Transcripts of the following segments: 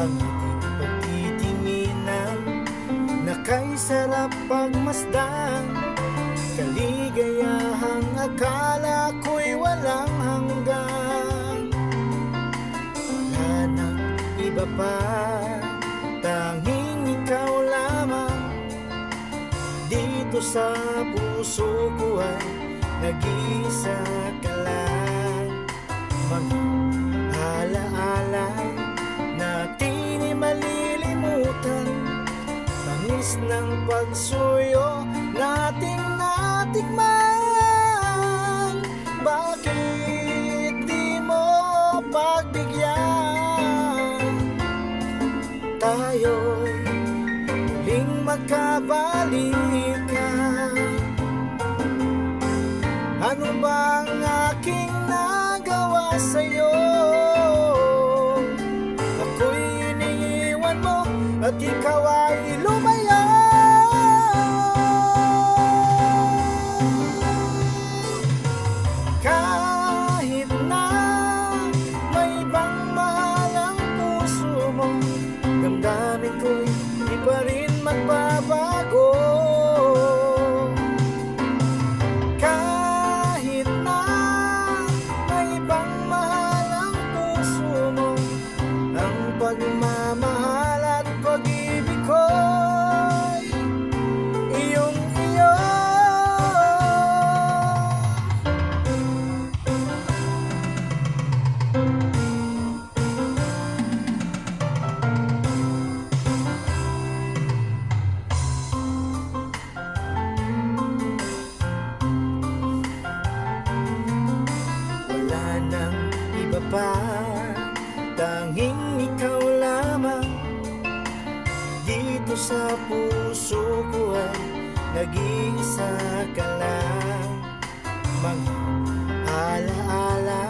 ang ating pagtitinginan, na kay sarap pagmasdan. Kaligayahang akala ko'y walang hanggan. Wala nang iba pa, tanging ikaw lamang. Dito sa puso ko ay nag-iisa ka lang. Mga alaala natin ay malilimutan, tamis ng pagsuyo nating natikman. Bakit di mo pagbigyan? Tayo'y muling magkabalikan. Ano bang aking nagawa sa'yo? Ako'y iniiwan mo at ikaw ay lumaya. Kahit na may ibang mahal ang puso mo, damdamin ko'y di pa rin magbabago. Kahit na may ibang mahal ang puso mo, ang pagmamahal at pag-ibig ko'y iyong iyo. Wala nang iba pa, tanging ikaw lamang. Dito sa puso ko ay nag-iisa ka lang. Mga alaala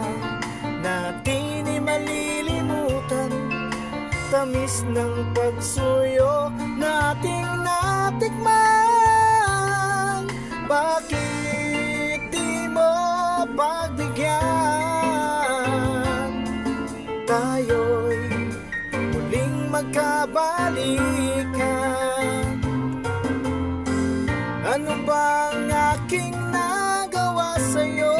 natin ay malilimutan, tamis ng pagsuyo nating natikman. Bakit di mo pagbigyan? Tayo'y muling magkabalikan. Ano bang aking nagawa sa'yo?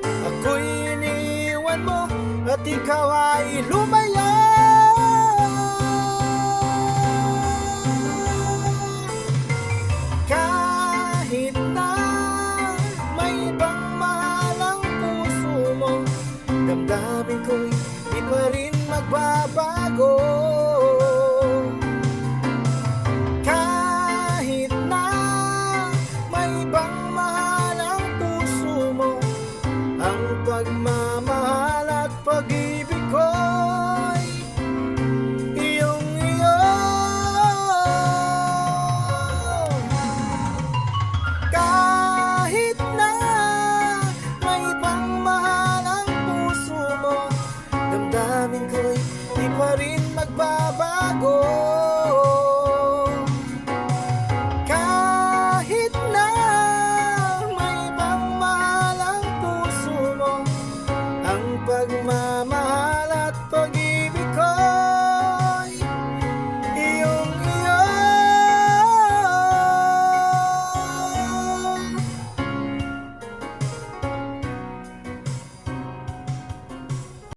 Ako'y iniwan mo at ikaw ay lumaya. Kahit na may ibang mahal ang puso mo, damdamin ko'y di pa rin magbabago. Kahit na may ibang mahal ang puso mo, ang pagmamahal at pag-ibig ko'y iyong iyo. Kahit na may ibang mahal ang puso mo, damdamin ko'y di pa rin magbabago. Kahit na may ibang mahal ang puso mo, ang pagmamahal